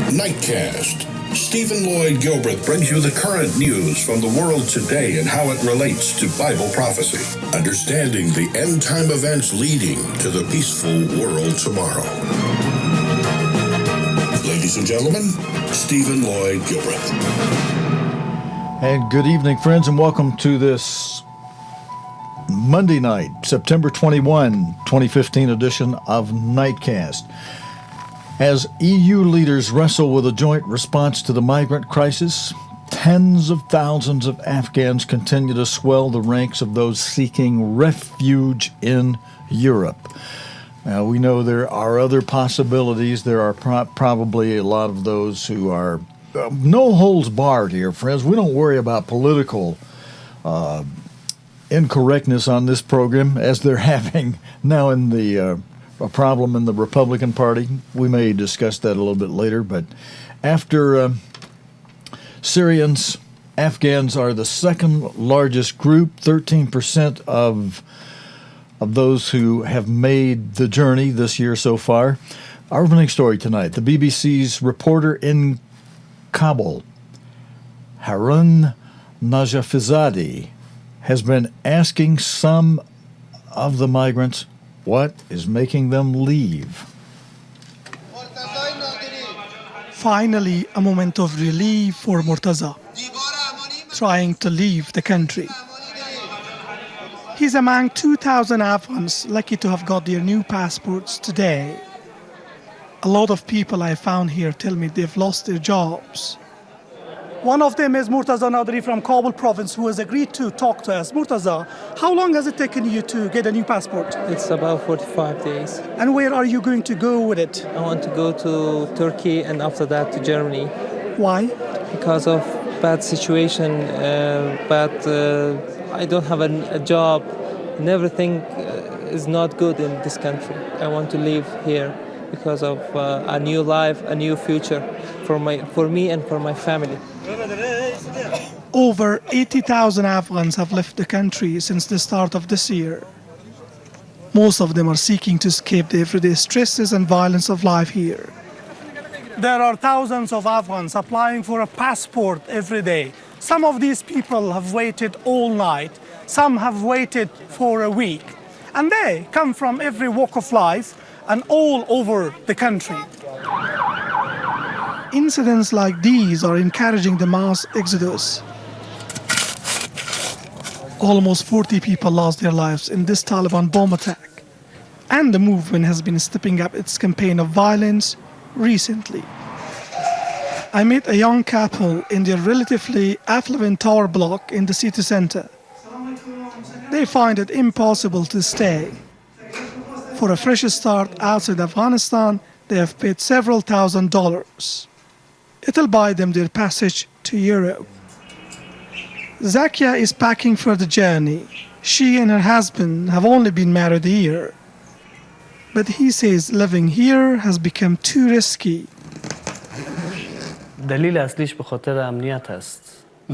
Nightcast. Stephen Lloyd Gilbreth brings you the current news from the world today and how it relates to Bible prophecy. Understanding the end-time events leading to the peaceful world tomorrow. Ladies and gentlemen, Stephen Lloyd Gilbreth. And good evening, friends, and welcome to this Monday night, September 21, 2015 edition of Nightcast. As EU leaders wrestle with a joint response to the migrant crisis, tens of thousands of Afghans continue to swell the ranks of those seeking refuge in Europe. Now, we know there are other possibilities. There are probably a lot of those who are no holds barred here, friends. We don't worry about political incorrectness on this program, as they're having now in the a problem in the Republican Party. We may discuss that a little bit later, but after Syrians, Afghans are the second largest group, 13% of those who have made the journey this year so far. Our opening story tonight, the BBC's reporter in Kabul, Harun Najafizadeh, has been asking some of the migrants what is making them leave. Finally, a moment of relief for Murtaza, trying to leave the country. He's among 2,000 Afghans lucky to have got their new passports today. A lot of people I found here tell me they've lost their jobs. One of them is Murtaza Nadri from Kabul province, who has agreed to talk to us. Murtaza, how long has it taken you to get a new passport? It's about 45 days. And where are you going to go with it? I want to go to Turkey and after that to Germany. Why? Because of bad situation, I don't have a job, and everything is not good in this country. I want to live here because of a new life, a new future for me and for my family. Over 80,000 Afghans have left the country since the start of this year. Most of them are seeking to escape the everyday stresses and violence of life here. There are thousands of Afghans applying for a passport every day. Some of these people have waited all night. Some have waited for a week. And they come from every walk of life and all over the country. Incidents like these are encouraging the mass exodus. Almost 40 people lost their lives in this Taliban bomb attack, and the movement has been stepping up its campaign of violence recently. I met a young couple in their relatively affluent tower block in the city center. They find it impossible to stay. For a fresh start outside Afghanistan, they have paid several $1,000s. It'll buy them their passage to Europe. Zakia is packing for the journey. She and her husband have only been married a year. But he says living here has become too risky. The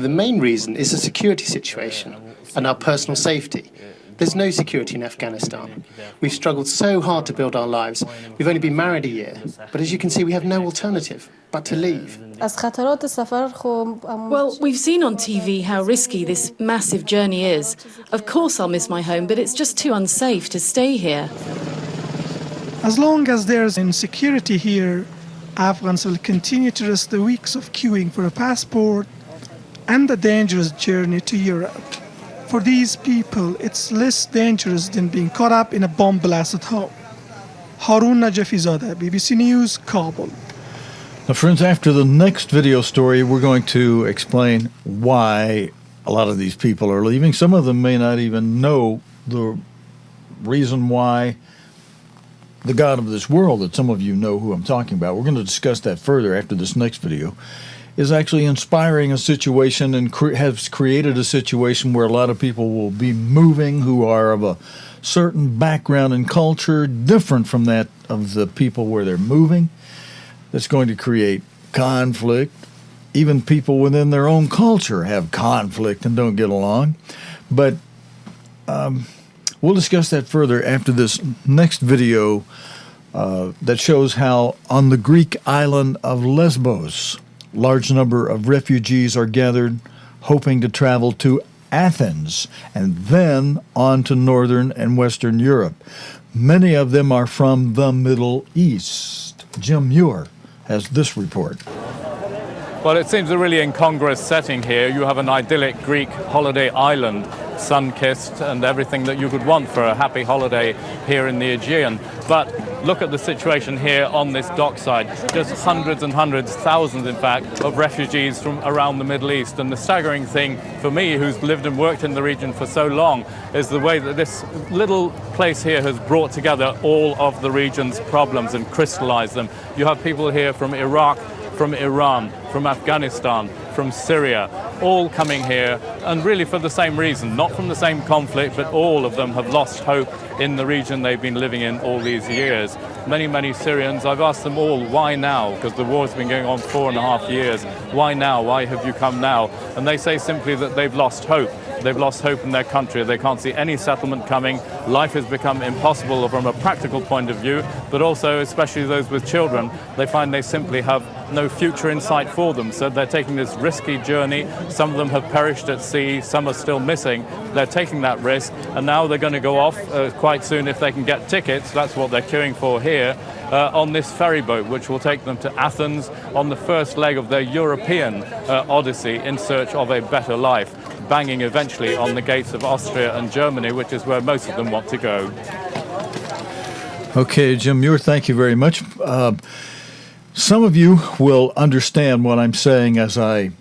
main reason is the security situation and our personal safety. There's no security in Afghanistan. We've struggled so hard to build our lives. We've only been married a year. But as you can see, we have no alternative but to leave. Well, we've seen on TV how risky this massive journey is. Of course I'll miss my home, but it's just too unsafe to stay here. As long as there's insecurity here, Afghans will continue to risk the weeks of queuing for a passport and the dangerous journey to Europe. For these people, it's less dangerous than being caught up in a bomb blast at home. Harun Najafizadeh, BBC News, Kabul. Now, friends, after the next video story, we're going to explain why a lot of these people are leaving. Some of them may not even know the reason why the God of this world, that some of you know who I'm talking about. We're going to discuss that further after this next video, is actually inspiring a situation and has created a situation where a lot of people will be moving who are of a certain background and culture different from that of the people where they're moving. That's going to create conflict. Even people within their own culture have conflict and don't get along. But we'll discuss that further after this next video that shows how on the Greek island of Lesbos, large number of refugees are gathered, hoping to travel to Athens and then on to Northern and Western Europe. Many of them are from the Middle East. Jim Muir has this report. Well, it seems a really incongruous setting here. You have an idyllic Greek holiday island, sun-kissed, and everything that you could want for a happy holiday here in the Aegean. But look at the situation here on this dockside. Just hundreds and hundreds, thousands in fact, of refugees from around the Middle East. And the staggering thing for me, who's lived and worked in the region for so long, is the way that this little place here has brought together all of the region's problems and crystallized them. You have people here from Iraq, from Iran, from Afghanistan, from Syria, all coming here, and really for the same reason, not from the same conflict, but all of them have lost hope in the region they've been living in all these years. Many, many Syrians, I've asked them all, why now? Because the war's been going on 4.5 years. Why now? Why have you come now? And they say simply that they've lost hope. They've lost hope in their country. They can't see any settlement coming. Life has become impossible from a practical point of view, but also, especially those with children, they find they simply have no future in sight for them. So they're taking this risky journey. Some of them have perished at sea. Some are still missing. They're taking that risk, and now they're going to go off quite soon if they can get tickets. That's what they're queuing for here. On this ferry boat, which will take them to Athens on the first leg of their European odyssey in search of a better life, banging eventually on the gates of Austria and Germany, which is where most of them want to go. Okay, Jim Muir, thank you very much. Some of you will understand what I'm saying as I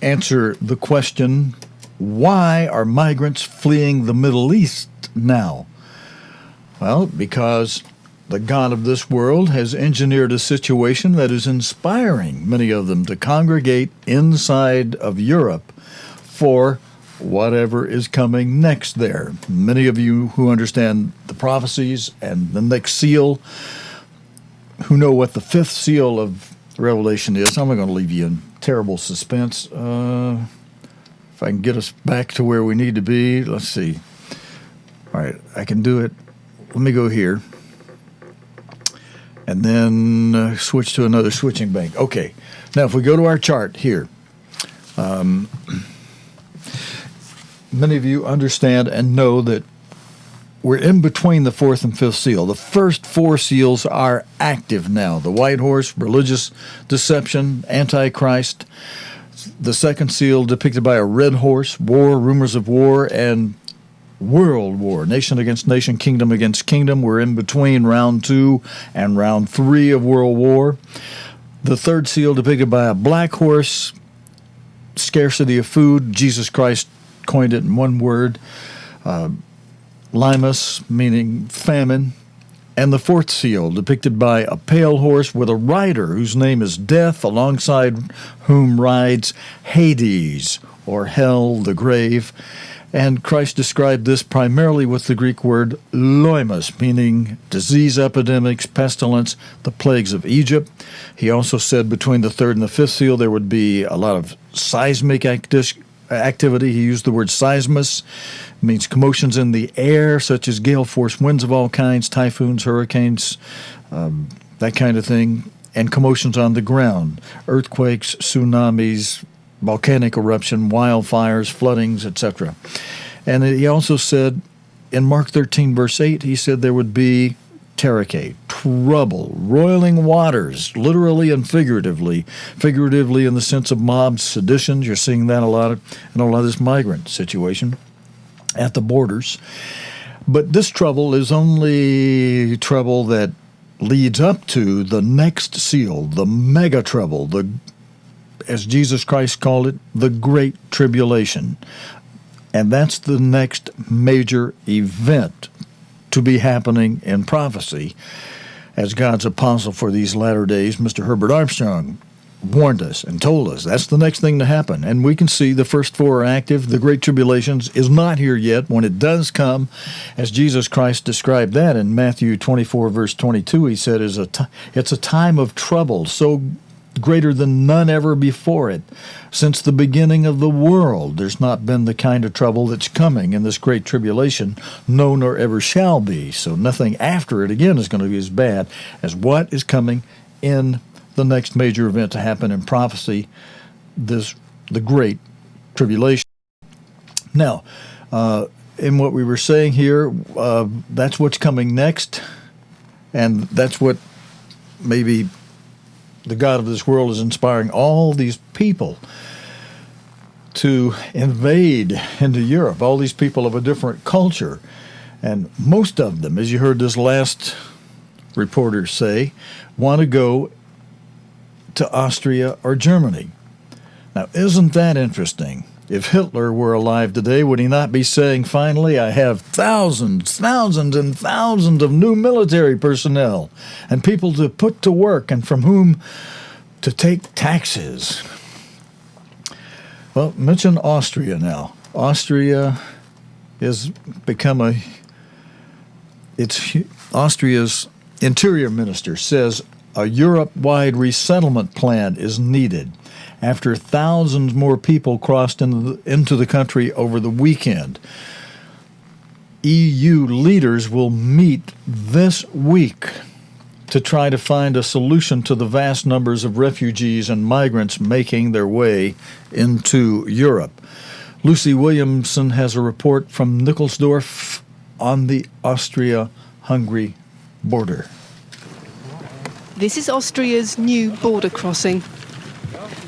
answer the question, why are migrants fleeing the Middle East now? Well, because the God of this world has engineered a situation that is inspiring many of them to congregate inside of Europe for whatever is coming next there. Many of you who understand the prophecies and the next seal, who know what the fifth seal of Revelation is, I'm going to leave you in terrible suspense. If I can get us back to where we need to be, let's see. All right, I can do it. Let me go here. And then switch to another switching bank. Okay, now if we go to our chart here, many of you understand and know that we're in between the fourth and fifth seal. The first four seals are active now. The white horse, religious deception, antichrist. The second seal depicted by a red horse, war, rumors of war, and world war, nation against nation, kingdom against kingdom. We're in between round 2 and round 3 of world war. The third seal depicted by a black horse, scarcity of food. Jesus Christ coined it in one word, limus, meaning famine. And the fourth seal depicted by a pale horse with a rider whose name is Death, alongside whom rides Hades, or hell, the grave. And Christ described this primarily with the Greek word loimus, meaning disease epidemics, pestilence, the plagues of Egypt. He also said between the third and the fifth seal there would be a lot of seismic activity. He used the word seismus, means commotions in the air, such as gale force winds of all kinds, typhoons, hurricanes, that kind of thing, and commotions on the ground, earthquakes, tsunamis, volcanic eruption, wildfires, floodings, etc. And he also said, in Mark 13, verse 8, he said there would be tereke, trouble, roiling waters, literally and figuratively. Figuratively in the sense of mobs, seditions. You're seeing that a lot in a lot of this migrant situation at the borders. But this trouble is only trouble that leads up to the next seal, the mega trouble, as Jesus Christ called it, the Great Tribulation. And that's the next major event to be happening in prophecy. As God's apostle for these latter days, Mr. Herbert Armstrong, warned us and told us that's the next thing to happen. And we can see the first four are active. The Great Tribulations is not here yet. When it does come, as Jesus Christ described that in Matthew 24, verse 22, he said, it's a time of trouble so greater than none ever before it. Since the beginning of the world, there's not been the kind of trouble that's coming in this great tribulation, no nor ever shall be. So nothing after it, again, is going to be as bad as what is coming in the next major event to happen in prophecy, the great tribulation. Now, in what we were saying here, that's what's coming next, and that's what maybe the God of this world is inspiring all these people to invade into Europe, all these people of a different culture. And most of them, as you heard this last reporter say, want to go to Austria or Germany. Now, isn't that interesting? If Hitler were alive today, would he not be saying, finally, I have thousands and thousands of new military personnel and people to put to work and from whom to take taxes? Well, mention Austria now. Austria has become Austria's interior minister says a Europe-wide resettlement plan is needed after thousands more people crossed into the country over the weekend. EU leaders will meet this week to try to find a solution to the vast numbers of refugees and migrants making their way into Europe. Lucy Williamson has a report from Nikolsdorf on the Austria-Hungary border. This is Austria's new border crossing,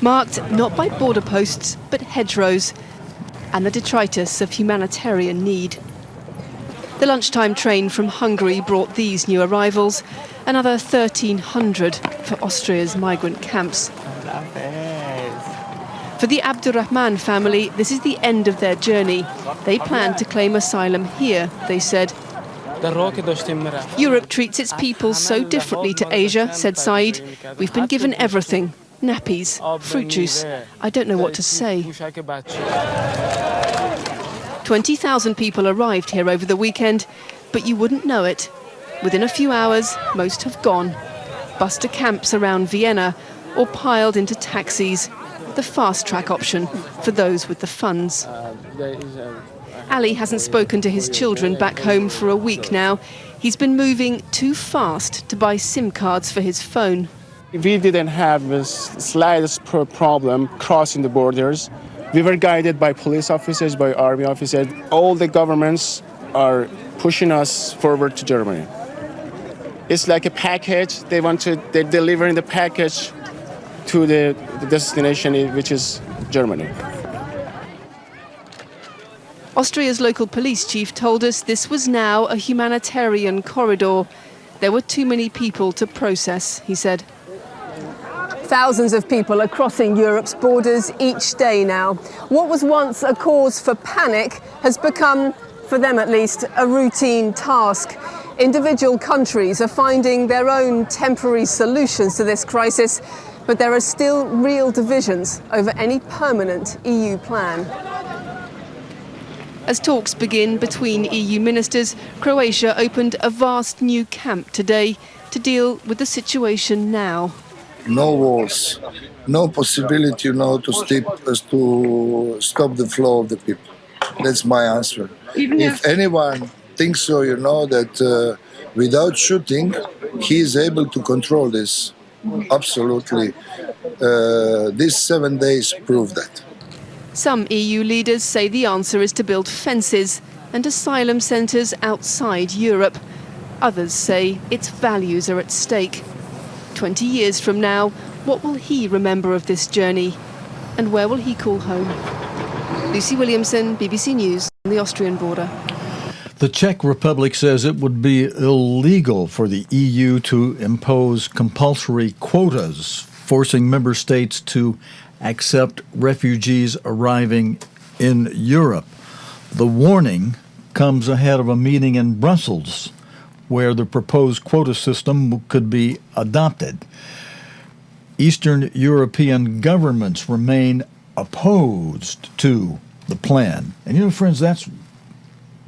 marked not by border posts but hedgerows and the detritus of humanitarian need. The lunchtime train from Hungary brought these new arrivals, another 1,300 for Austria's migrant camps. For the Abdurrahman family, this is the end of their journey. They plan to claim asylum here, they said. Europe treats its people so differently to Asia, said Said. We've been given everything. Nappies, fruit juice. I don't know what to say. 20,000 people arrived here over the weekend, but you wouldn't know it. Within a few hours, most have gone. Bus to camps around Vienna or piled into taxis, the fast-track option for those with the funds. Ali hasn't spoken to his children back home for a week now. He's been moving too fast to buy SIM cards for his phone. We didn't have the slightest problem crossing the borders. We were guided by police officers, by army officers. All the governments are pushing us forward to Germany. It's like a package. They're delivering the package to the destination, which is Germany. Austria's local police chief told us this was now a humanitarian corridor. There were too many people to process, he said. Thousands of people are crossing Europe's borders each day now. What was once a cause for panic has become, for them at least, a routine task. Individual countries are finding their own temporary solutions to this crisis, but there are still real divisions over any permanent EU plan. As talks begin between EU ministers, Croatia opened a vast new camp today to deal with the situation now. No walls, no possibility, to stop the flow of the people. That's my answer. If anyone thinks so, that without shooting, he is able to control this. Absolutely. These 7 days prove that. Some EU leaders say the answer is to build fences and asylum centres outside Europe. Others say its values are at stake. 20 years from now, what will he remember of this journey? And where will he call home? Lucy Williamson, BBC News, on the Austrian border. The Czech Republic says it would be illegal for the EU to impose compulsory quotas, forcing member states to accept refugees arriving in Europe. The warning comes ahead of a meeting in Brussels where the proposed quota system could be adopted. Eastern European governments remain opposed to the plan. And friends, that's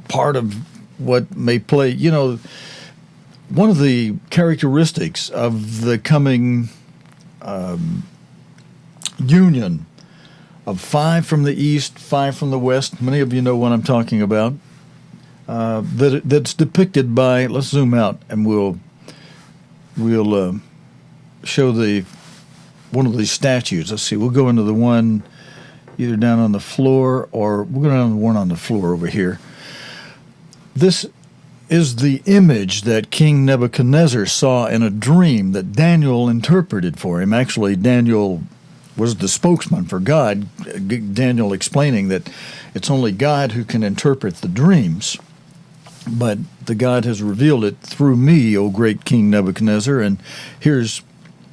part of what may play, one of the characteristics of the coming union of 5 from the east, 5 from the west. Many of you know what I'm talking about. That's depicted by. Let's zoom out, and we'll show one of these statues. Let's see. We'll go into the one either down on the floor, or we'll go down to the one on the floor over here. This is the image that King Nebuchadnezzar saw in a dream that Daniel interpreted for him. Actually, Daniel was the spokesman for God, Daniel explaining that it's only God who can interpret the dreams, but the God has revealed it through me, O great King Nebuchadnezzar, and here's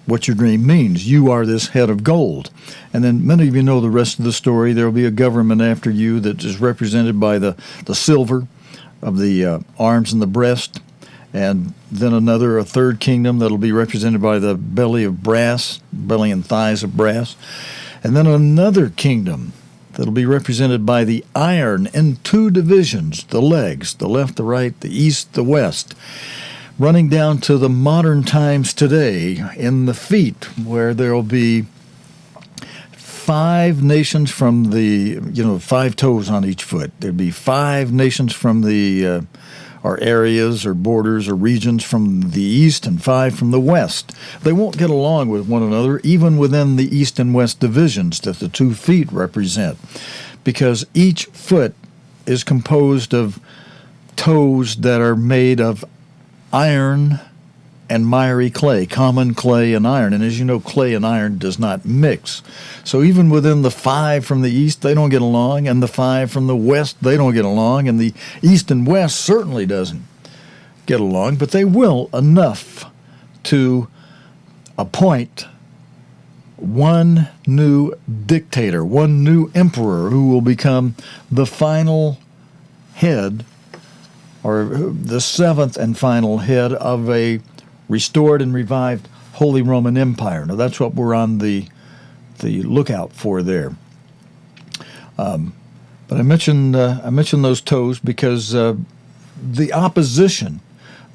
what your dream means. You are this head of gold. And then many of you know the rest of the story. There will be a government after you that is represented by the silver of the arms and the breast, and then a third kingdom that'll be represented by the belly of brass, belly and thighs of brass, and then another kingdom that'll be represented by the iron in 2 divisions, the legs, the left, the right, the east, the west, running down to the modern times today in the feet, where there'll be 5 nations from the, 5 toes on each foot. There'd be 5 nations from the or areas or borders or regions from the east and 5 from the west. They won't get along with one another, even within the east and west divisions that the 2 feet represent, because each foot is composed of toes that are made of iron and miry clay, common clay and iron. And as you know, clay and iron does not mix. So even within the 5 from the east, they don't get along, and the 5 from the west, they don't get along, and the east and west certainly doesn't get along, but they will enough to appoint one new dictator, one new emperor who will become the final head, or the 7th and final head of a restored and revived Holy Roman Empire. Now that's what we're on the lookout for there. But I mentioned those toes because the opposition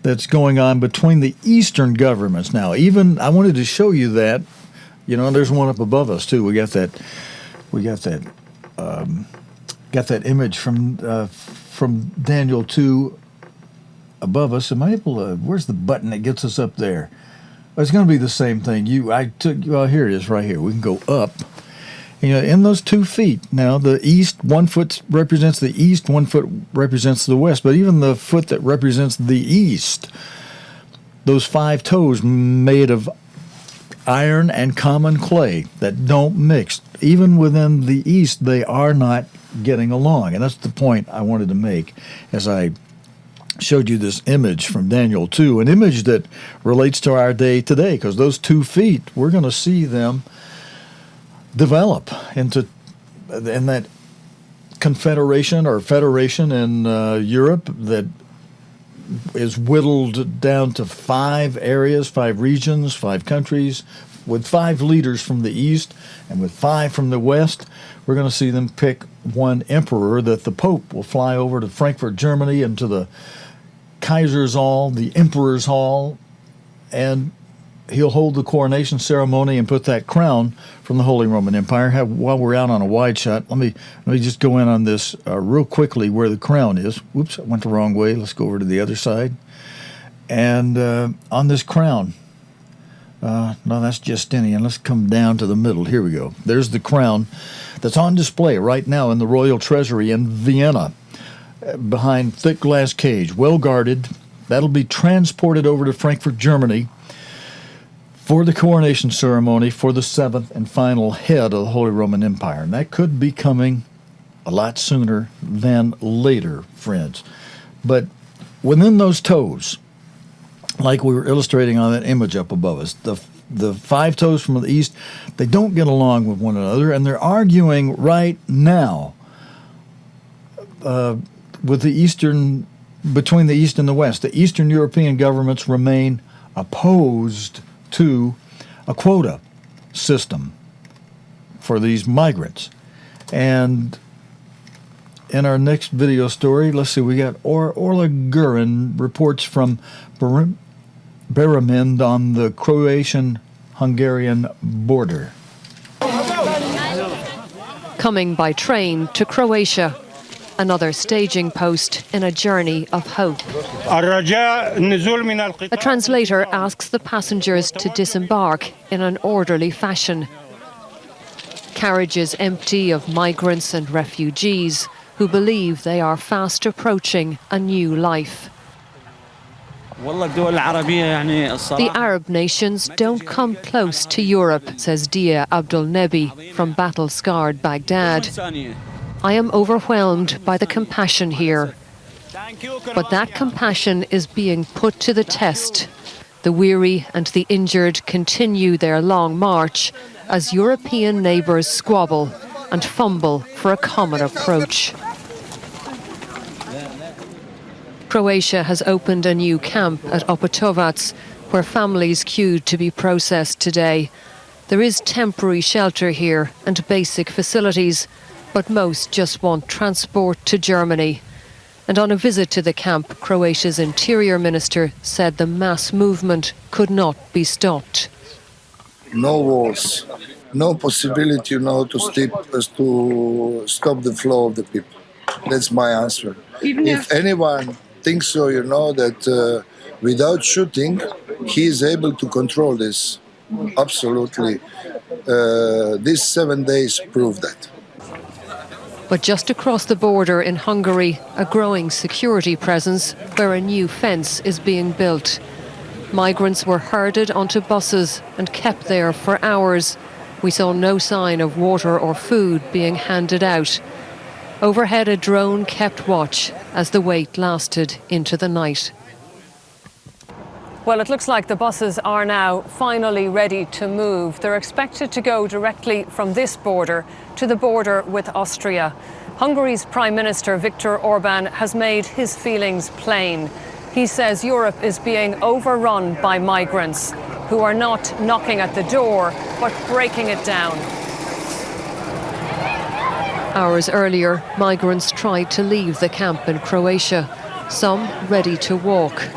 that's going on between the Eastern governments now. Even I wanted to show you that. There's one up above us too. We got that image from Daniel 2 above us. Am I able to? Where's the button that gets us up there? It's going to be the same thing. Here it is right here. We can go up. In those 2 feet. Now, the east, 1 foot represents the east, 1 foot represents the west. But even the foot that represents the east, those 5 toes made of iron and common clay that don't mix. Even within the east, they are not getting along. And that's the point I wanted to make as I showed you this image from Daniel 2, an image that relates to our day today, because those 2 feet, we're going to see them develop in that confederation or federation in Europe that is whittled down to 5 areas, 5 regions, 5 countries, with 5 leaders from the east and with 5 from the west. We're going to see them pick one emperor that the Pope will fly over to Frankfurt, Germany, and to the Kaiser's Hall, the Emperor's Hall, and he'll hold the coronation ceremony and put that crown from the Holy Roman Empire. While we're out on a wide shot, let me just go in on this real quickly where the crown is. Whoops, I went the wrong way. Let's go over to the other side. And on this crown, no, that's Justinian. Let's come down to the middle. Here we go. There's the crown that's on display right now in the Royal Treasury in Vienna, behind thick glass cage, well guarded. That'll be transported over to Frankfurt, Germany, for the coronation ceremony for the 7th and final head of the Holy Roman Empire. And that could be coming a lot sooner than later, friends. But within those toes, like we were illustrating on that image up above us, the 5 toes from the east, they don't get along with one another, and they're arguing right now with between the east and the west. The Eastern European governments remain opposed to a quota system for these migrants. And in our next video story, let's see, we got Orla Gurin reports from Beramind on the Croatian Hungarian border. Coming by train to Croatia, another staging post in a journey of hope. A translator asks the passengers to disembark in an orderly fashion. Carriages empty of migrants and refugees who believe they are fast approaching a new life. The Arab nations don't come close to Europe, says Dia Abdul Nebi from battle-scarred Baghdad. I am overwhelmed by the compassion here. But that compassion is being put to the test. The weary and the injured continue their long march as European neighbours squabble and fumble for a common approach. Croatia has opened a new camp at Opatovac, where families queued to be processed today. There is temporary shelter here and basic facilities, but most just want transport to Germany. And on a visit to the camp, Croatia's Interior Minister said the mass movement could not be stopped. No walls, no possibility, to stop the flow of the people. That's my answer. If anyone thinks so, that without shooting, he is able to control this. Absolutely. These 7 days prove that. But just across the border in Hungary, a growing security presence where a new fence is being built. Migrants were herded onto buses and kept there for hours. We saw no sign of water or food being handed out. Overhead, a drone kept watch as the wait lasted into the night. Well, it looks like the buses are now finally ready to move. They're expected to go directly from this border to the border with Austria. Hungary's Prime Minister Viktor Orban has made his feelings plain. He says Europe is being overrun by migrants who are not knocking at the door, but breaking it down. Hours earlier, migrants tried to leave the camp in Croatia, some ready to walk.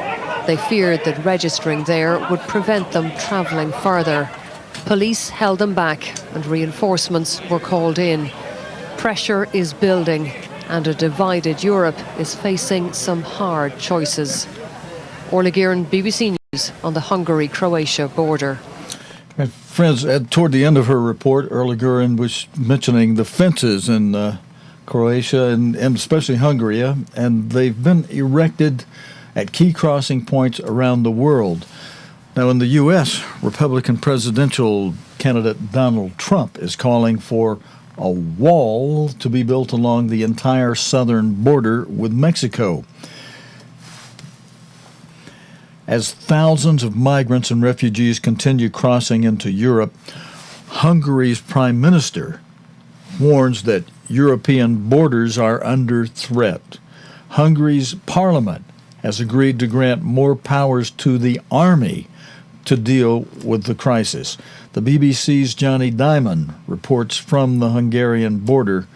They feared that registering there would prevent them travelling further. Police held them back and reinforcements were called in. Pressure is building and a divided Europe is facing some hard choices. Orla Guerin, BBC News on the Hungary-Croatia border. Friends, toward the end of her report, Orla Guerin was mentioning the fences in Croatia and especially Hungary, and they've been erected at key crossing points around the world. Now, in the U.S., Republican presidential candidate Donald Trump is calling for a wall to be built along the entire southern border with Mexico. As thousands of migrants and refugees continue crossing into Europe, Hungary's prime minister warns that European borders are under threat. Hungary's parliament has agreed to grant more powers to the army to deal with the crisis. The BBC's Johnny Diamond reports from the Hungarian border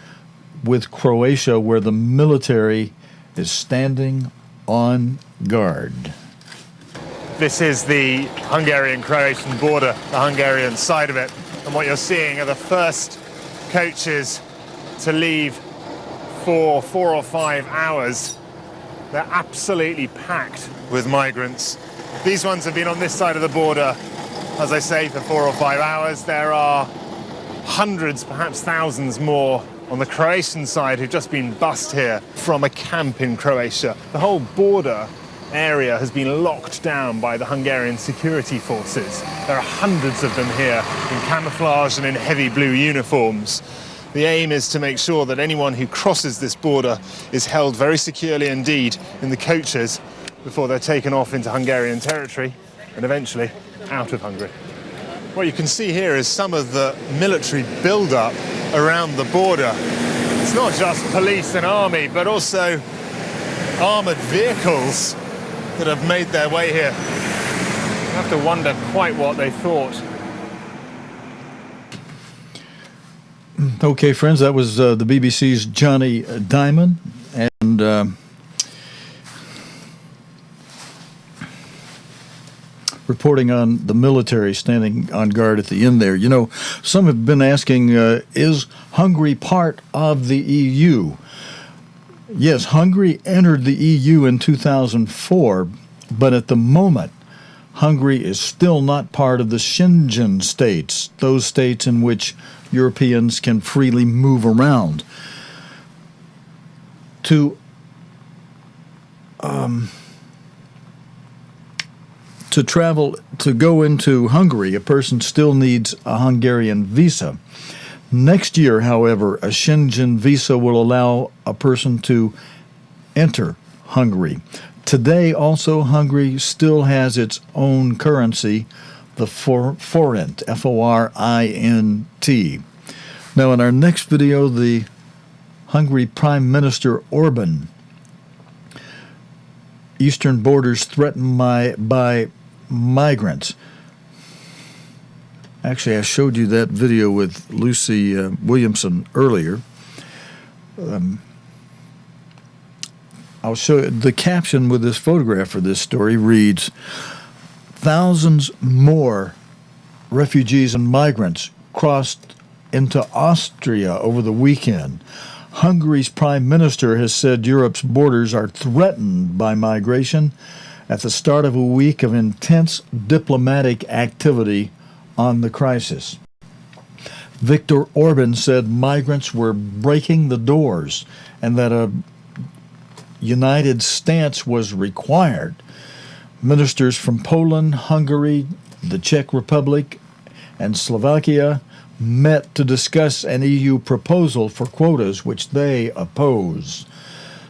with Croatia, where the military is standing on guard. This is the Hungarian-Croatian border, the Hungarian side of it. And what you're seeing are the first coaches to leave for 4 or 5 hours. They're absolutely packed with migrants. These ones have been on this side of the border, as I say, for 4 or 5 hours. There are hundreds, perhaps thousands more on the Croatian side who've just been bussed here from a camp in Croatia. The whole border area has been locked down by the Hungarian security forces. There are hundreds of them here in camouflage and in heavy blue uniforms. The aim is to make sure that anyone who crosses this border is held very securely indeed in the coaches before they're taken off into Hungarian territory and eventually out of Hungary. What you can see here is some of the military build-up around the border. It's not just police and army, but also armoured vehicles that have made their way here. You have to wonder quite what they thought. Okay, friends, that was the BBC's Johnny Diamond. And reporting on the military standing on guard at the end there. You know, some have been asking, is Hungary part of the EU? Yes, Hungary entered the EU in 2004, but at the moment, Hungary is still not part of the Schengen states, those states in which Europeans can freely move around. To travel, to go into Hungary, a person still needs a Hungarian visa. Next year, however, a Schengen visa will allow a person to enter Hungary. Today, also, Hungary still has its own currency, the forint, F-O-R-I-N-T. Now, in our next video, the Hungary Prime Minister Orban, eastern borders threatened by migrants. Actually, I showed you that video with Lucy Williamson earlier. I'll show you. The caption with this photograph for this story reads, "Thousands more refugees and migrants crossed into Austria over the weekend. Hungary's prime minister has said Europe's borders are threatened by migration at the start of a week of intense diplomatic activity on the crisis." Viktor Orban said migrants were breaking the doors and that a united stance was required. Ministers from Poland, Hungary, the Czech Republic, and Slovakia met to discuss an EU proposal for quotas, which they oppose.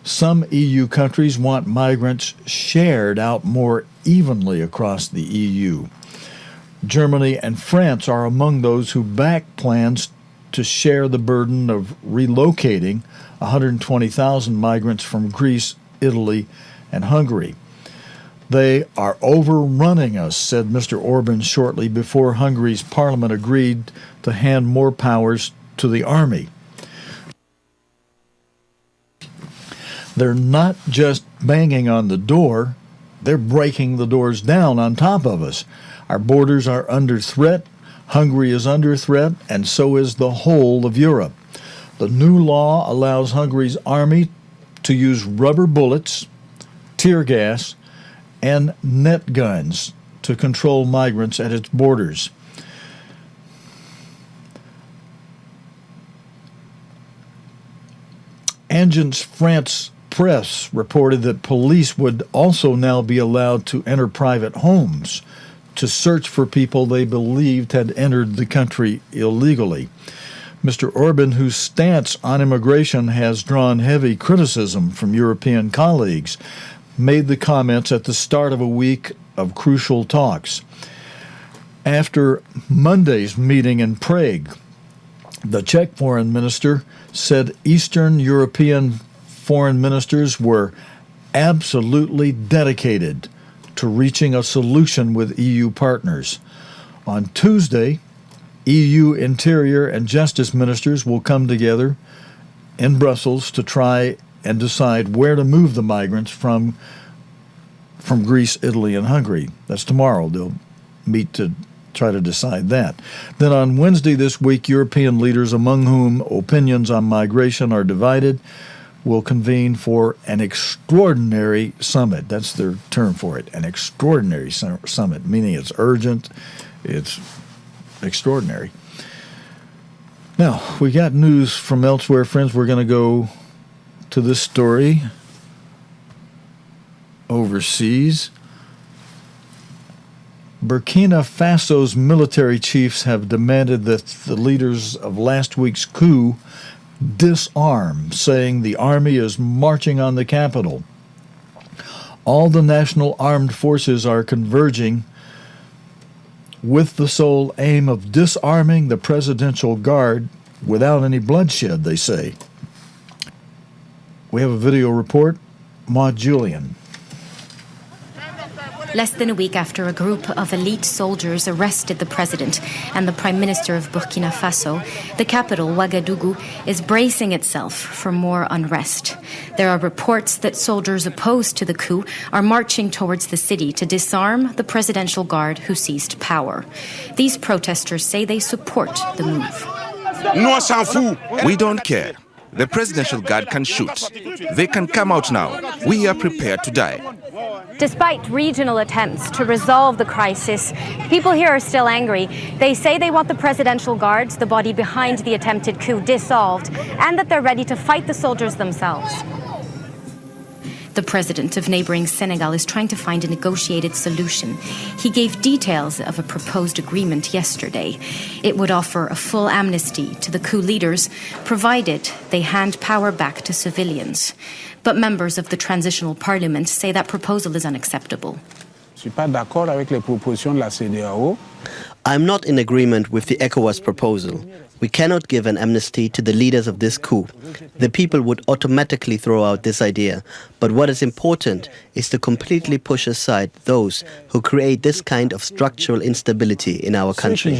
Some EU countries want migrants shared out more evenly across the EU. Germany and France are among those who back plans to share the burden of relocating 120,000 migrants from Greece, Italy, and Hungary. "They are overrunning us," said Mr. Orban shortly before Hungary's parliament agreed to hand more powers to the army. They're not just banging on the door, they're breaking the doors down on top of us. Our borders are under threat, Hungary is under threat, and so is the whole of Europe. The new law allows Hungary's army to use rubber bullets, tear gas, and net guns to control migrants at its borders. Agence France Presse reported that police would also now be allowed to enter private homes to search for people they believed had entered the country illegally. Mr. Orban, whose stance on immigration has drawn heavy criticism from European colleagues, made the comments at the start of a week of crucial talks. After Monday's meeting in Prague, the Czech foreign minister said Eastern European foreign ministers were absolutely dedicated to reaching a solution with EU partners. On Tuesday, EU Interior and Justice ministers will come together in Brussels to try and decide where to move the migrants from Greece, Italy, and Hungary. That's tomorrow. They'll meet to try to decide that. Then on Wednesday this week, European leaders, among whom opinions on migration are divided, will convene for an extraordinary summit. That's their term for it, an extraordinary summit, meaning it's urgent, it's extraordinary. Now, we got news from elsewhere, friends. We're going to go to this story overseas. Burkina Faso's military chiefs have demanded that the leaders of last week's coup disarm, saying the army is marching on the capital. All the national armed forces are converging with the sole aim of disarming the presidential guard without any bloodshed, they say. We have a video report. Maud Julian. Less than a week after a group of elite soldiers arrested the president and the prime minister of Burkina Faso, the capital, Ouagadougou, is bracing itself for more unrest. There are reports that soldiers opposed to the coup are marching towards the city to disarm the presidential guard who seized power. These protesters say they support the move. We don't care. The presidential guard can shoot. They can come out now. We are prepared to die. Despite regional attempts to resolve the crisis, people here are still angry. They say they want the presidential guards, the body behind the attempted coup, dissolved, and that they're ready to fight the soldiers themselves. The president of neighboring Senegal is trying to find a negotiated solution. He gave details of a proposed agreement yesterday. It would offer a full amnesty to the coup leaders, provided they hand power back to civilians. But members of the transitional parliament say that proposal is unacceptable. I'm not in agreement with the ECOWAS proposal. We cannot give an amnesty to the leaders of this coup. The people would automatically throw out this idea. But what is important is to completely push aside those who create this kind of structural instability in our country.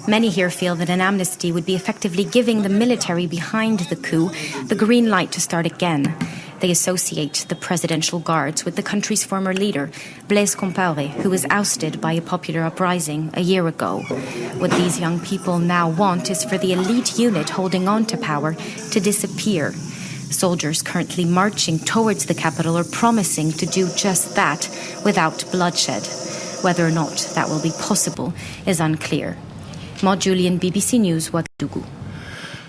Many here feel that an amnesty would be effectively giving the military behind the coup the green light to start again. They associate the presidential guards with the country's former leader, Blaise Compaoré, who was ousted by a popular uprising a year ago. What these young people now want is for the elite unit holding on to power to disappear. Soldiers currently marching towards the capital are promising to do just that without bloodshed. Whether or not that will be possible is unclear. Maud Julian, BBC News, Ouagadougou.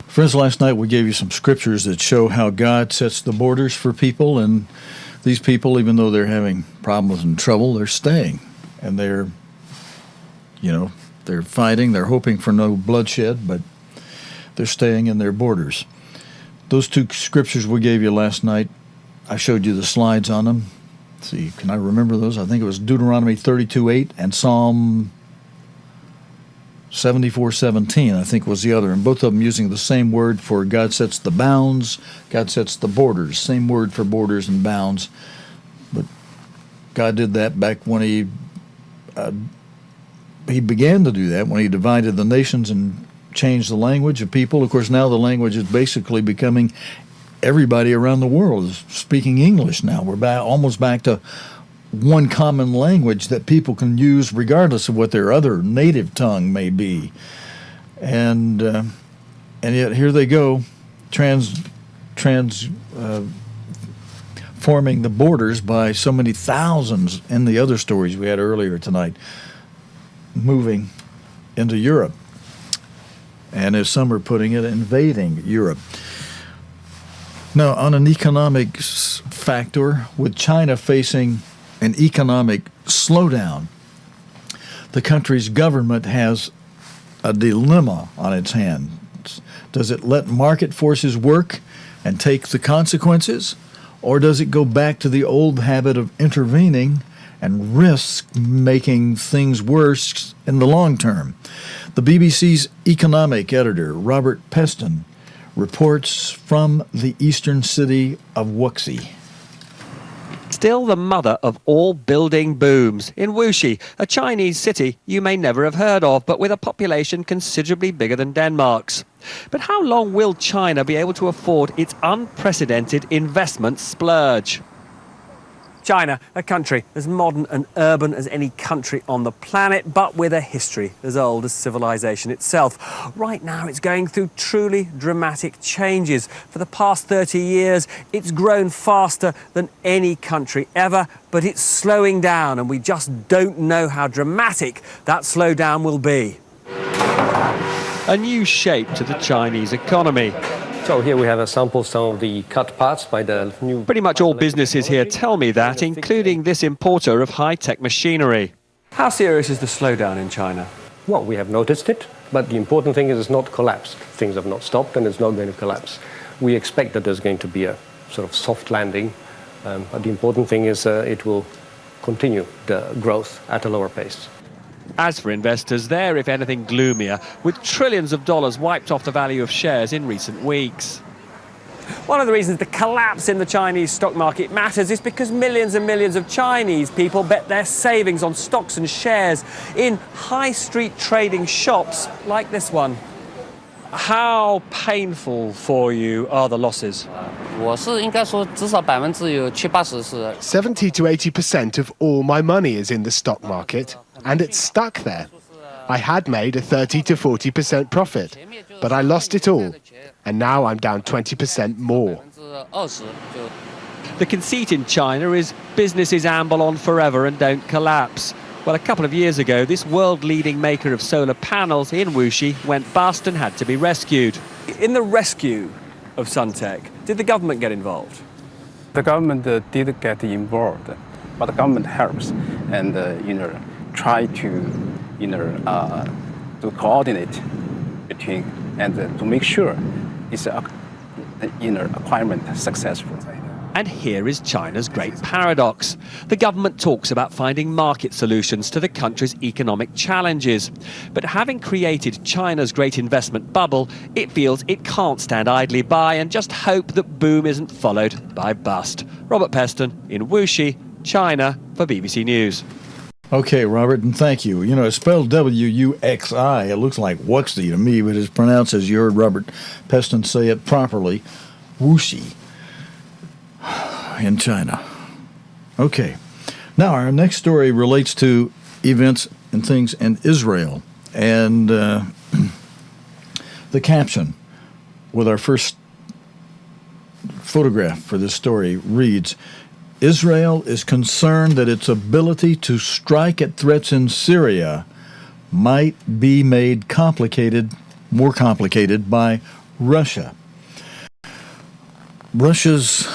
Friends, last night we gave you some scriptures that show how God sets the borders for people, and these people, even though they're having problems and trouble, they're staying. And they're fighting, they're hoping for no bloodshed, but they're staying in their borders. Those two scriptures we gave you last night, I showed you the slides on them. Let's see, can I remember those? I think it was Deuteronomy 32:8 and Psalm 74:17, I think, was the other, and both of them using the same word for God sets the bounds, God sets the borders, same word for borders and bounds. But God did that back when He began to do that, when He divided the nations and changed the language of people. Of course, now the language is basically becoming, everybody around the world is speaking English now. We're almost back to one common language that people can use regardless of what their other native tongue may be. And yet here they go, forming the borders by so many thousands in the other stories we had earlier tonight, moving into Europe. And as some are putting it, invading Europe. Now, on an economic factor, with China facing an economic slowdown, the country's government has a dilemma on its hands. Does it let market forces work and take the consequences, or does it go back to the old habit of intervening and risk making things worse in the long term? The BBC's economic editor, Robert Peston, reports from the eastern city of Wuxi. Still the mother of all building booms. In Wuxi, a Chinese city you may never have heard of, but with a population considerably bigger than Denmark's. But how long will China be able to afford its unprecedented investment splurge? China, a country as modern and urban as any country on the planet, but with a history as old as civilization itself. Right now, it's going through truly dramatic changes. For the past 30 years, it's grown faster than any country ever, but it's slowing down, and we just don't know how dramatic that slowdown will be. A new shape to the Chinese economy. So here we have a sample some of the cut parts by the new... Pretty much all businesses here tell me that, including this importer of high-tech machinery. How serious is the slowdown in China? Well, we have noticed it, but the important thing is it's not collapsed. Things have not stopped and it's not going to collapse. We expect that there's going to be a sort of soft landing, but the important thing is it will continue the growth at a lower pace. As for investors, they're, if anything, gloomier, with trillions of dollars wiped off the value of shares in recent weeks. One of the reasons the collapse in the Chinese stock market matters is because millions and millions of Chinese people bet their savings on stocks and shares in high street trading shops like this one. How painful for you are the losses? 我是应该说至少有70-80%是。70 to 80% of all my money is in the stock market, and it's stuck there. I had made a 30 to 40% profit, but I lost it all, and now I'm down 20% more. The conceit in China is businesses amble on forever and don't collapse. Well, a couple of years ago, this world-leading maker of solar panels in Wuxi went bust and had to be rescued. In the rescue of Suntech, did the government get involved? The government did get involved, but the government helps and try to to coordinate between and to make sure it's acquirement successful. And here is China's great paradox. The government talks about finding market solutions to the country's economic challenges. But having created China's great investment bubble, it feels it can't stand idly by and just hope that boom isn't followed by bust. Robert Peston in Wuxi, China, for BBC News. Okay, Robert, and thank you. You know, it's spelled W-U-X-I. It looks like Wuxi to me, but it's pronounced as you heard Robert Peston say it properly, Wuxi. In China. Okay. Now, our next story relates to events and things in Israel. And the caption with our first photograph for this story reads, Israel is concerned that its ability to strike at threats in Syria might be made more complicated by Russia. Russia's...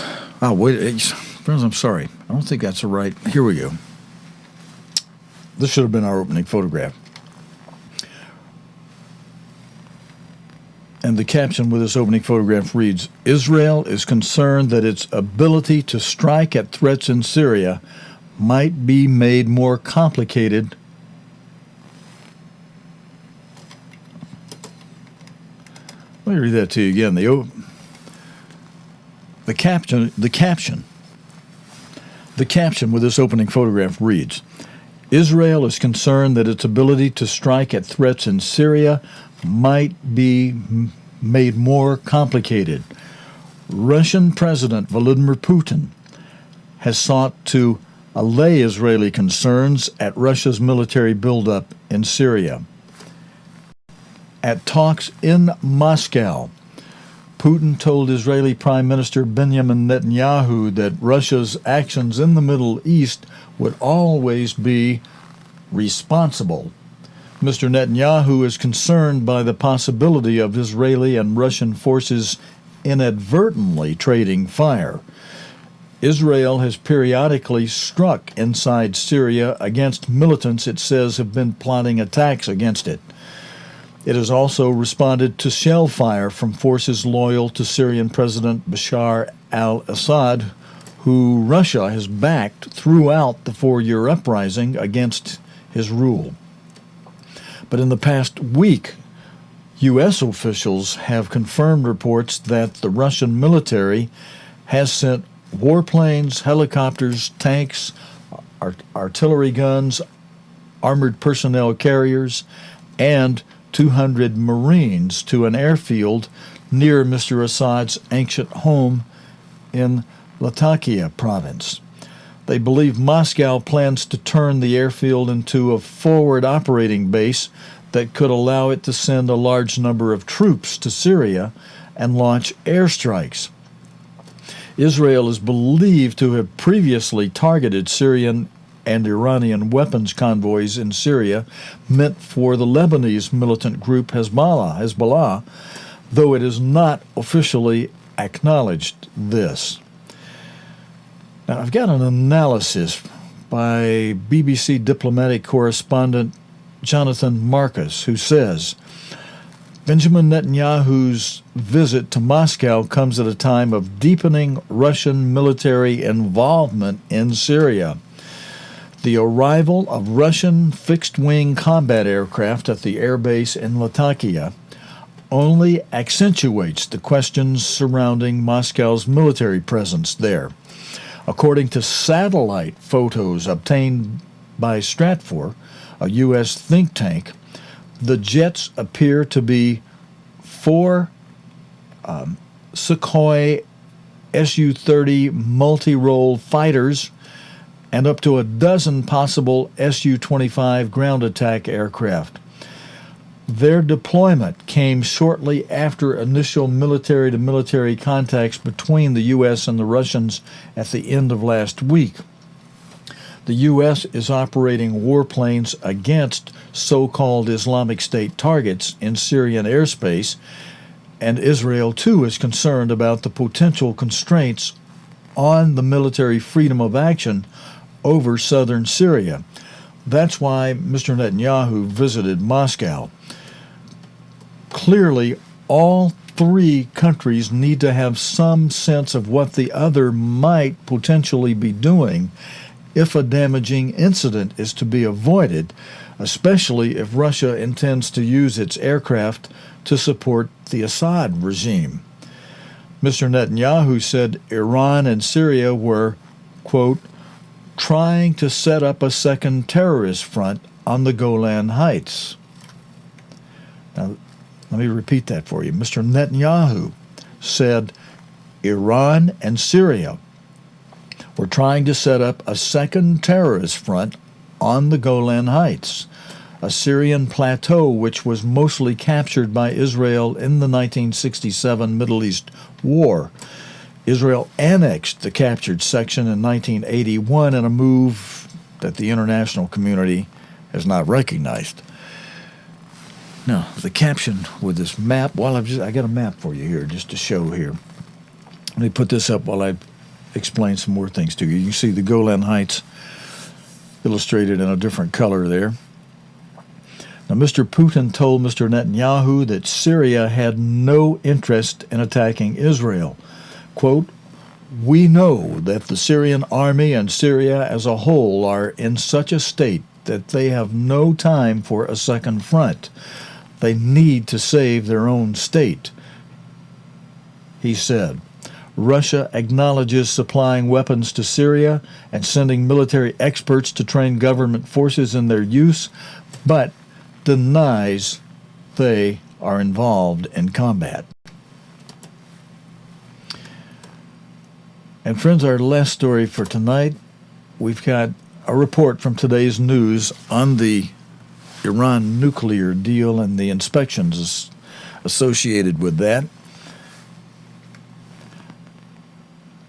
Oh, wait, friends, I'm sorry. I don't think that's right. Here we go. This should have been our opening photograph. And the caption with this opening photograph reads, Israel is concerned that its ability to strike at threats in Syria might be made more complicated. Let me read that to you again. The caption with this opening photograph reads, Israel is concerned that its ability to strike at threats in Syria might be made more complicated. Russian President Vladimir Putin has sought to allay Israeli concerns at Russia's military buildup in Syria. At talks in Moscow, Putin told Israeli Prime Minister Benjamin Netanyahu that Russia's actions in the Middle East would always be responsible. Mr. Netanyahu is concerned by the possibility of Israeli and Russian forces inadvertently trading fire. Israel has periodically struck inside Syria against militants it says have been plotting attacks against it. It has also responded to shell fire from forces loyal to Syrian President Bashar al-Assad, who Russia has backed throughout the 4-year uprising against his rule. But in the past week, U.S. officials have confirmed reports that the Russian military has sent warplanes, helicopters, tanks, artillery guns, armored personnel carriers, and 200 Marines to an airfield near Mr. Assad's ancient home in Latakia province. They believe Moscow plans to turn the airfield into a forward operating base that could allow it to send a large number of troops to Syria and launch airstrikes. Israel is believed to have previously targeted Syrian and Iranian weapons convoys in Syria meant for the Lebanese militant group Hezbollah, though it has not officially acknowledged this. Now, I've got an analysis by BBC diplomatic correspondent Jonathan Marcus, who says, Benjamin Netanyahu's visit to Moscow comes at a time of deepening Russian military involvement in Syria. The arrival of Russian fixed-wing combat aircraft at the airbase in Latakia only accentuates the questions surrounding Moscow's military presence there. According to satellite photos obtained by Stratfor, a U.S. think tank, the jets appear to be 4 Sukhoi Su-30 multi-role fighters and up to a dozen possible Su-25 ground attack aircraft. Their deployment came shortly after initial military-to-military contacts between the U.S. and the Russians at the end of last week. The U.S. is operating warplanes against so-called Islamic State targets in Syrian airspace, and Israel, too, is concerned about the potential constraints on the military freedom of action over southern Syria. That's why Mr. Netanyahu visited Moscow. Clearly, all three countries need to have some sense of what the other might potentially be doing if a damaging incident is to be avoided, especially if Russia intends to use its aircraft to support the Assad regime. Mr. Netanyahu said Iran and Syria were, quote, trying to set up a second terrorist front on the Golan Heights. Now, let me repeat that for you. Mr. Netanyahu said Iran and Syria were trying to set up a second terrorist front on the Golan Heights, a Syrian plateau which was mostly captured by Israel in the 1967 Middle East War. Israel annexed the captured section in 1981 in a move that the international community has not recognized. Now, the caption with this map, I got a map for you here just to show here. Let me put this up while I explain some more things to you. You can see the Golan Heights illustrated in a different color there. Now, Mr. Putin told Mr. Netanyahu that Syria had no interest in attacking Israel. Quote, we know that the Syrian army and Syria as a whole are in such a state that they have no time for a second front. They need to save their own state, he said. Russia acknowledges supplying weapons to Syria and sending military experts to train government forces in their use, but denies they are involved in combat. And friends, our last story for tonight, we've got a report from today's news on the Iran nuclear deal and the inspections associated with that.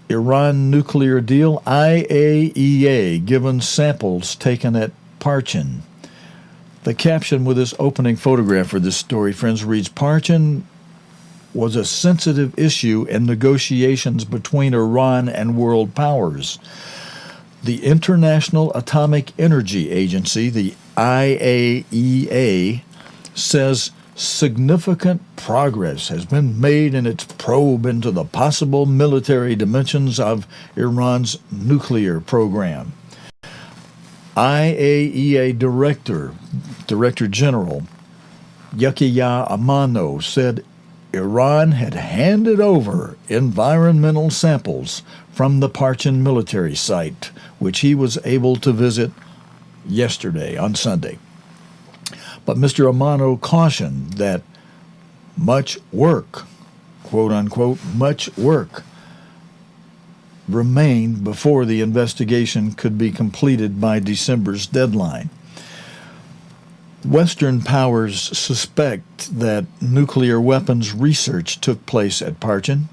Iran nuclear deal, IAEA given samples taken at Parchin. The caption with this opening photograph for this story, friends, reads, Parchin was a sensitive issue in negotiations between Iran and world powers. The International Atomic Energy Agency, the IAEA, says significant progress has been made in its probe into the possible military dimensions of Iran's nuclear program. IAEA Director General Yahya Amano said Iran had handed over environmental samples from the Parchin military site, which he was able to visit yesterday, on Sunday. But Mr. Amano cautioned that much work, quote unquote, much work, remained before the investigation could be completed by December's deadline. Western powers suspect that nuclear weapons research took place at Parchin,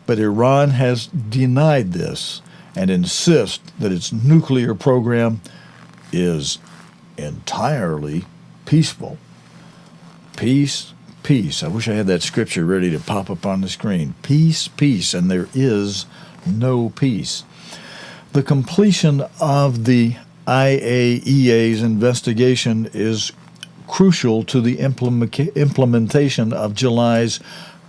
but Iran has denied this and insists that its nuclear program is entirely peaceful. Peace, peace. I wish I had that scripture ready to pop up on the screen. Peace, peace, and there is no peace. The completion of the IAEA's investigation is crucial to the implementation of July's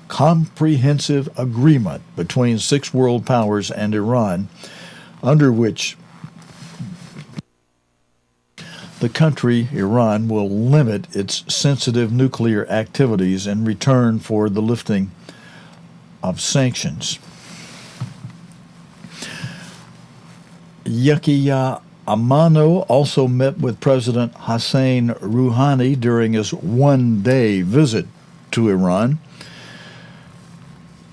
comprehensive agreement between 6 world powers and Iran, under which the country, Iran, will limit its sensitive nuclear activities in return for the lifting of sanctions. Yahya Amano also met with President Hassan Rouhani during his one-day visit to Iran.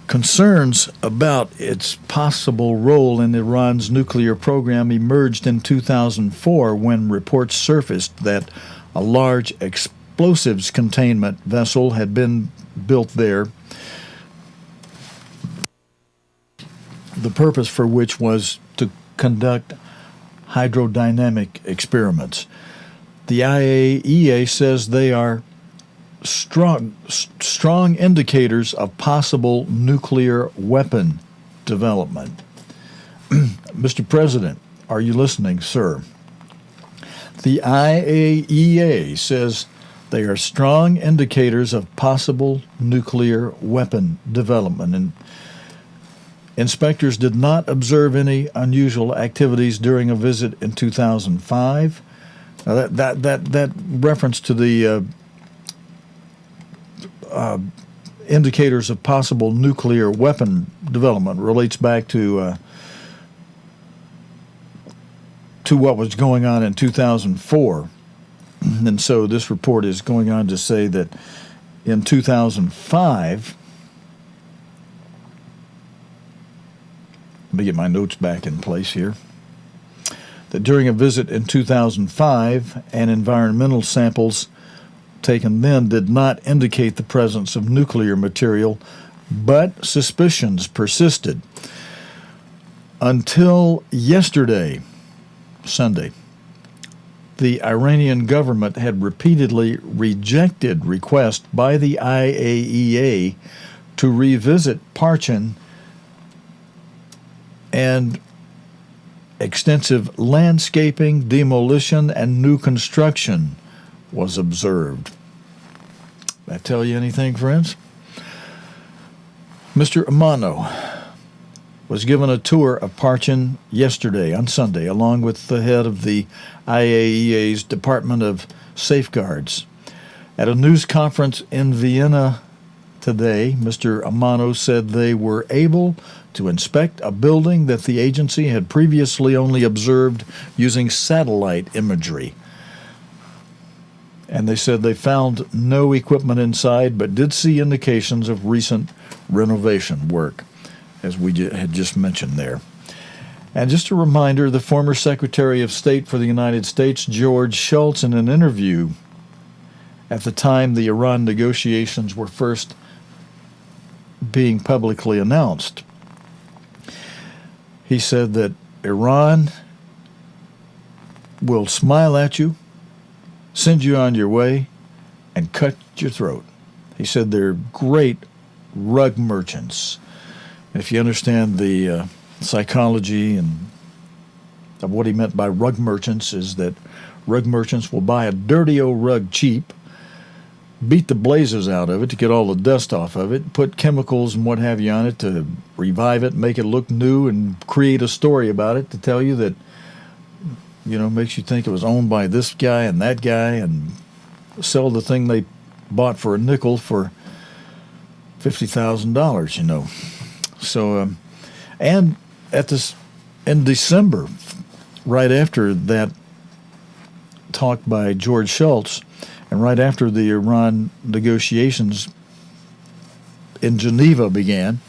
Concerns about its possible role in Iran's nuclear program emerged in 2004 when reports surfaced that a large explosives containment vessel had been built there, the purpose for which was to conduct hydrodynamic experiments. The IAEA says they are strong indicators of possible nuclear weapon development. Mr. President, are you listening, sir? The IAEA says they are strong indicators of possible nuclear weapon development, and inspectors did not observe any unusual activities during a visit in 2005. Now that reference to the indicators of possible nuclear weapon development relates back to what was going on in 2004. And so this report is going on to say that in 2005, let me get my notes back in place here, that during a visit in 2005, and environmental samples taken then did not indicate the presence of nuclear material, but suspicions persisted. Until yesterday, Sunday, the Iranian government had repeatedly rejected requests by the IAEA to revisit Parchin, and extensive landscaping, demolition, and new construction was observed. That tell you anything, friends? Mr. Amano was given a tour of Parchin yesterday, on Sunday, along with the head of the IAEA's Department of Safeguards. At a news conference in Vienna today, Mr. Amano said they were able to inspect a building that the agency had previously only observed using satellite imagery. And they said they found no equipment inside, but did see indications of recent renovation work, as we had just mentioned there. And just a reminder, the former Secretary of State for the United States, George Shultz, in an interview at the time the Iran negotiations were first being publicly announced, he said that Iran will smile at you, send you on your way, and cut your throat. He said they're great rug merchants. If you understand the psychology and of what he meant by rug merchants, is that rug merchants will buy a dirty old rug cheap, beat the blazes out of it to get all the dust off of it, put chemicals and what have you on it to revive it, make it look new, and create a story about it to tell you that, you know, makes you think it was owned by this guy and that guy, and sell the thing they bought for a nickel for $50,000, you know. So, and at this, in December, right after that talk by George Shultz, and right after the Iran negotiations in Geneva began,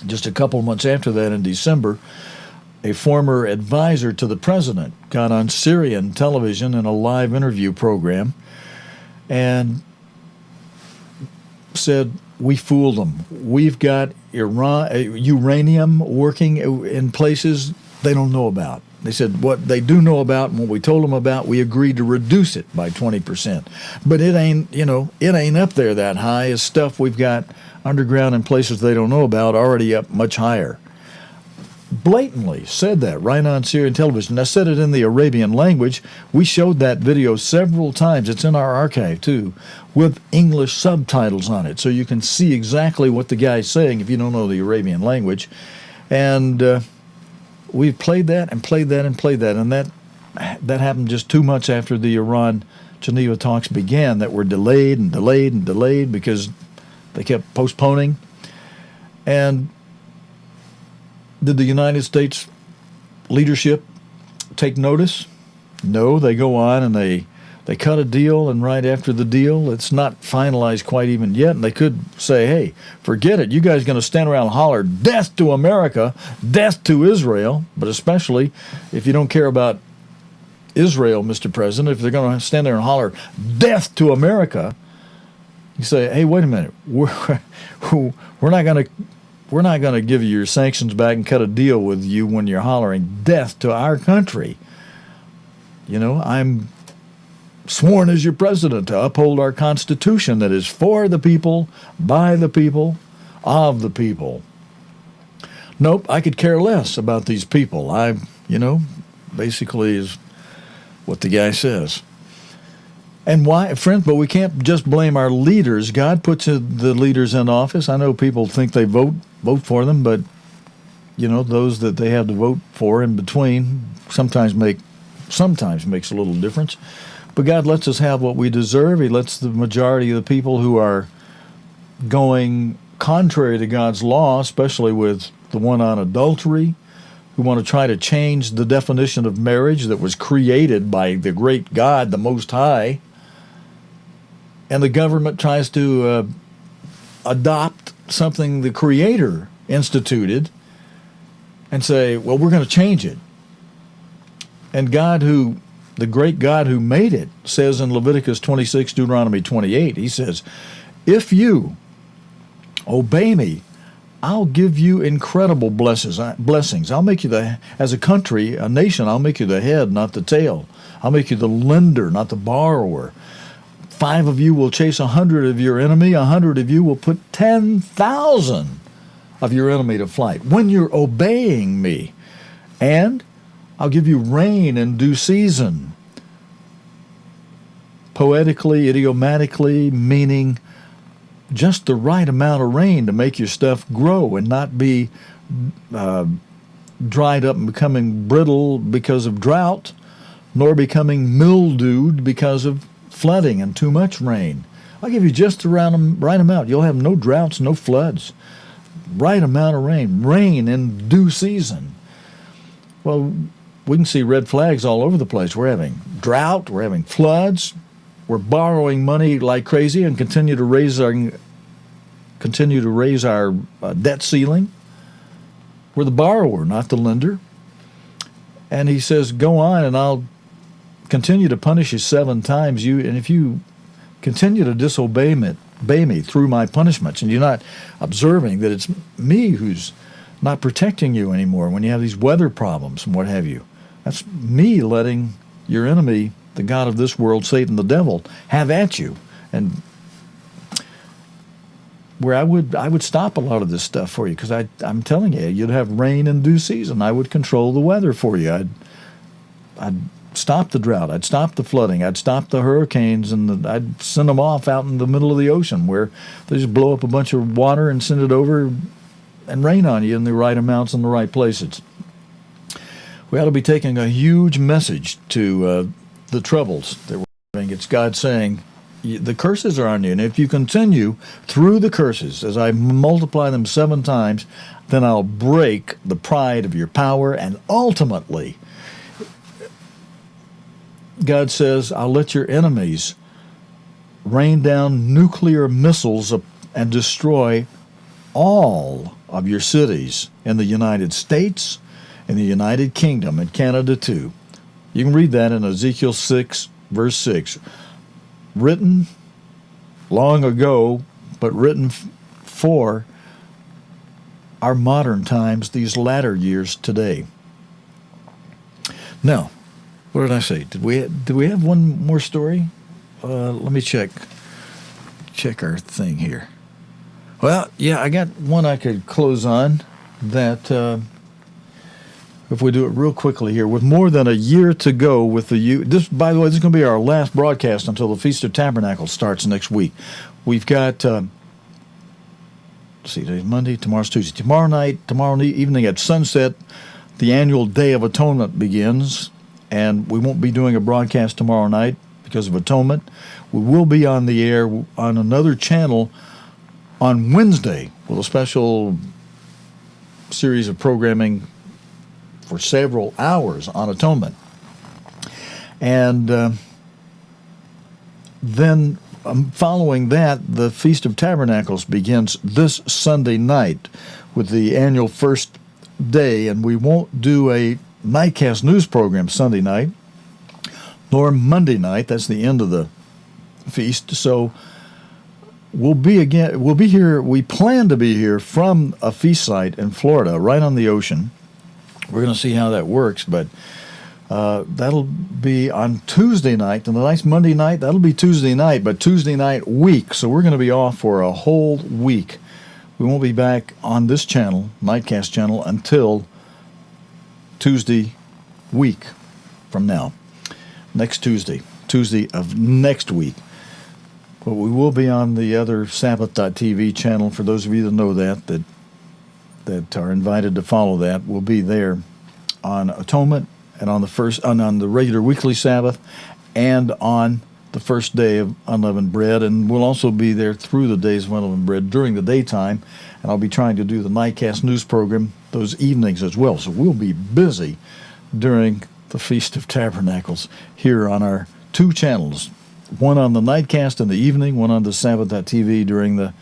just a couple months after that in December, a former advisor to the president got on Syrian television in a live interview program and said, "We fooled them. We've got uranium working in places they don't know about." They said what they do know about and what we told them about, we agreed to reduce it by 20%. But it ain't, you know, it ain't up there that high as stuff we've got underground in places they don't know about, already up much higher. Blatantly said that right on Syrian television. I said it in the Arabian language. We showed that video several times. It's in our archive, too, with English subtitles on it, so you can see exactly what the guy's saying if you don't know the Arabian language. And we've played that and played that and played that, and that that happened just 2 months after the Iran-Geneva talks began, that were delayed and delayed and delayed because they kept postponing. And did the United States leadership take notice? No, they go on and they cut a deal, and right after the deal, it's not finalized quite even yet, and they could say, hey, forget it, you guys are going to stand around and holler, death to America, death to Israel, but especially if you don't care about Israel, Mr. President, if they're going to stand there and holler, death to America, you say, hey, wait a minute, we're not going to give you your sanctions back and cut a deal with you when you're hollering death to our country. You know, I'm sworn as your president to uphold our Constitution that is for the people, by the people, of the people. Nope, I could care less about these people. Basically is what the guy says. And why, friends, but we can't just blame our leaders. God puts the leaders in office. I know people think they vote for them, but, those that they have to vote for in between sometimes makes a little difference. But God lets us have what we deserve. He lets the majority of the people who are going contrary to God's law, especially with the one on adultery, who want to try to change the definition of marriage that was created by the great God, the Most High, and the government tries to adopt something the Creator instituted and say, well, we're going to change it. And the great God who made it says in Leviticus 26, Deuteronomy 28, he says, if you obey me, I'll give you incredible blessings. I'll make you as a country, a nation, I'll make you the head, not the tail. I'll make you the lender, not the borrower. 5 of you will chase 100 of your enemy. 100 of you will put 10,000 of your enemy to flight when you're obeying me. And I'll give you rain in due season. Poetically, idiomatically, meaning just the right amount of rain to make your stuff grow and not be dried up and becoming brittle because of drought, nor becoming mildewed because of flooding and too much rain. I'll give you just the right amount. You'll have no droughts, no floods. Right amount of rain in due season. Well, we can see red flags all over the place. We're having drought, we're having floods, we're borrowing money like crazy and continue to raise our debt ceiling. We're the borrower, not the lender. And he says, go on and I'll continue to punish you 7 times. And if you continue to disobey me through my punishments, and you're not observing that it's me who's not protecting you anymore when you have these weather problems and what have you. That's me letting your enemy, the god of this world, Satan, the devil, have at you. And where I would stop a lot of this stuff for you, because I'm telling you, you'd have rain in due season. I would control the weather for you. I'd stop the drought. I'd stop the flooding. I'd stop the hurricanes, and I'd send them off out in the middle of the ocean where they just blow up a bunch of water and send it over and rain on you in the right amounts in the right places. We ought to be taking a huge message to the troubles that we're having. It's God saying, the curses are on you, and if you continue through the curses, as I multiply them 7 times, then I'll break the pride of your power, and ultimately, God says, I'll let your enemies rain down nuclear missiles and destroy all of your cities in the United States, in the United Kingdom, and Canada too. You can read that in Ezekiel 6, verse 6. Written long ago, but written for our modern times, these latter years today. Now, what did I say? Did we have one more story? Let me check our thing here. Well, yeah, I got one I could close on that, if we do it real quickly here, with more than a year to go with this, by the way, this is going to be our last broadcast until the Feast of Tabernacles starts next week. We've got, let's see, today's Monday, tomorrow's Tuesday. Tomorrow evening at sunset, the annual Day of Atonement begins, and we won't be doing a broadcast tomorrow night because of Atonement. We will be on the air on another channel on Wednesday with a special series of programming for several hours on Atonement. And then following that, the Feast of Tabernacles begins this Sunday night with the annual first day, and we won't do a nightcast news program Sunday night nor Monday night. That's the end of the feast. So we'll be here. We plan to be here from a feast site in Florida, right on the ocean. We're going to see how that works, but that'll be on Tuesday night. And the night's Monday night. That'll be Tuesday night, but Tuesday night week. So we're going to be off for a whole week. We won't be back on this channel, Nightcast channel, until Tuesday week from now. Next Tuesday of next week. But we will be on the other Sabbath.tv channel. For those of you that know that are invited to follow that, we'll be there on Atonement and on the regular weekly Sabbath and on the first day of unleavened bread, and we'll also be there through the days of unleavened bread during the daytime, and I'll be trying to do the Nightcast news program those evenings as well. So we'll be busy during the Feast of Tabernacles here on our two channels, one on the Nightcast in the evening, one on the Sabbath.tv during the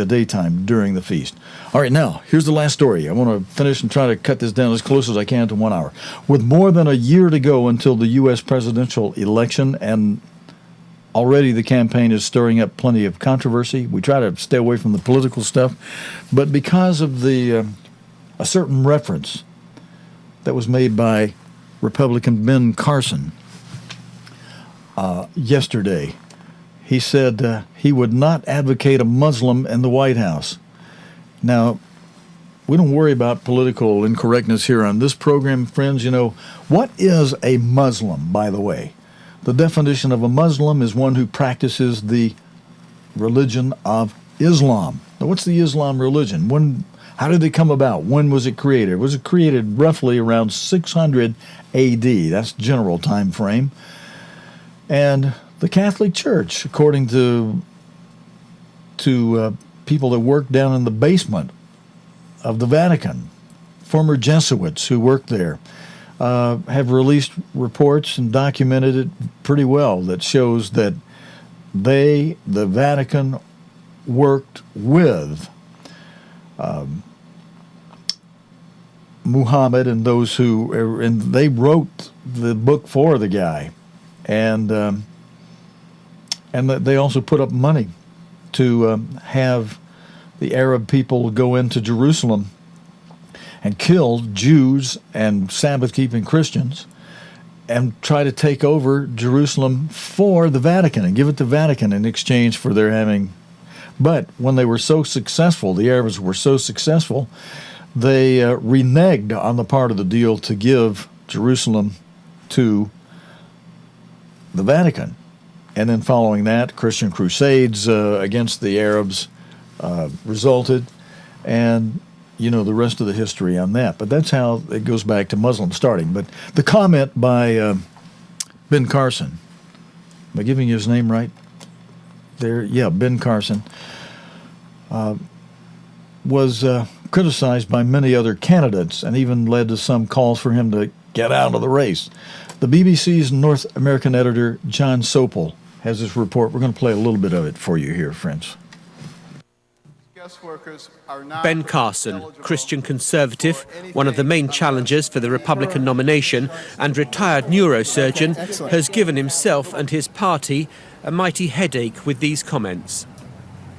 daytime, during the feast. All right, now, here's the last story. I want to finish and try to cut this down as close as I can to 1 hour. With more than a year to go until the U.S. presidential election, and already the campaign is stirring up plenty of controversy. We try to stay away from the political stuff, but because of a certain reference that was made by Republican Ben Carson yesterday, he said he would not advocate a Muslim in the White House. Now, we don't worry about political incorrectness here on this program, friends. You know, what is a Muslim, by the way? The definition of a Muslim is one who practices the religion of Islam. Now, what's the Islam religion? How did it come about? When was it created? Was it created roughly around 600 A.D.? That's general time frame. And the Catholic Church, according to people that work down in the basement of the Vatican, former Jesuits who worked there, have released reports and documented it pretty well that shows that the Vatican, worked with Muhammad and those and they wrote the book for the guy, and that they also put up money to have the Arab people go into Jerusalem and kill Jews and Sabbath-keeping Christians and try to take over Jerusalem for the Vatican and give it to the Vatican in exchange for their having. But when they were so successful, the Arabs were so successful, they reneged on the part of the deal to give Jerusalem to the Vatican. And then following that, Christian crusades against the Arabs resulted, and you know the rest of the history on that. But that's how it goes back to Muslim starting. But the comment by Ben Carson, am I giving you his name right? There, yeah, Ben Carson, was criticized by many other candidates and even led to some calls for him to get out of the race. The BBC's North American editor, John Sopel, has this report. We're going to play a little bit of it for you here, friends. Ben Carson, Christian conservative, one of the main challengers for the Republican nomination and retired neurosurgeon, has given himself and his party a mighty headache with these comments.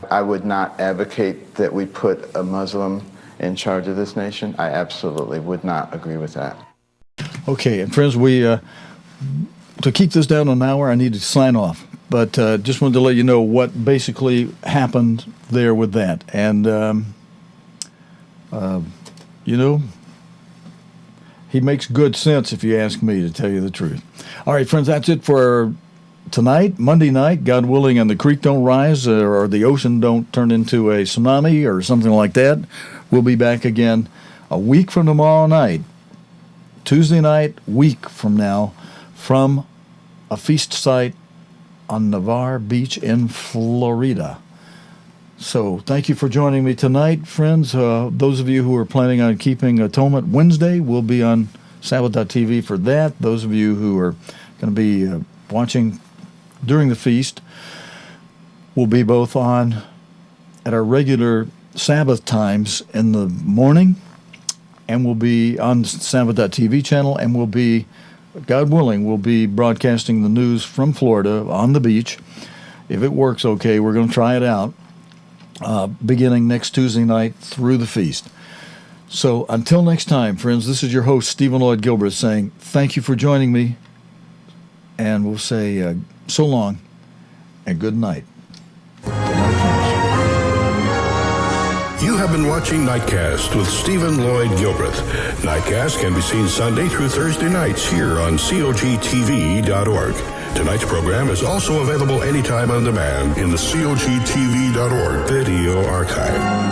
I would not advocate that we put a Muslim in charge of this nation. I absolutely would not agree with that. Okay, and friends, to keep this down to an hour, I need to sign off. But just wanted to let you know what basically happened there with that. And, you know, he makes good sense if you ask me, to tell you the truth. All right, friends, that's it for tonight, Monday night, God willing, and the creek don't rise or the ocean don't turn into a tsunami or something like that. We'll be back again a week from tomorrow night Tuesday night, week from now, from a feast site on Navarre Beach in Florida. So thank you for joining me tonight, friends. Those of you who are planning on keeping Atonement Wednesday will be on Sabbath.tv for that. Those of you who are going to be watching during the feast will be both on at our regular Sabbath times in the morning, and will be on Sabbath.tv channel, and will be, God willing, we'll be broadcasting the news from Florida on the beach. If it works okay, we're going to try it out beginning next Tuesday night through the feast. So until next time, friends, this is your host, Stephen Lloyd Gilbreth, saying thank you for joining me, and we'll say so long and good night. You have been watching Nightcast with Stephen Lloyd Gilbreth. Nightcast can be seen Sunday through Thursday nights here on cogtv.org. Tonight's program is also available anytime on demand in the cogtv.org video archive.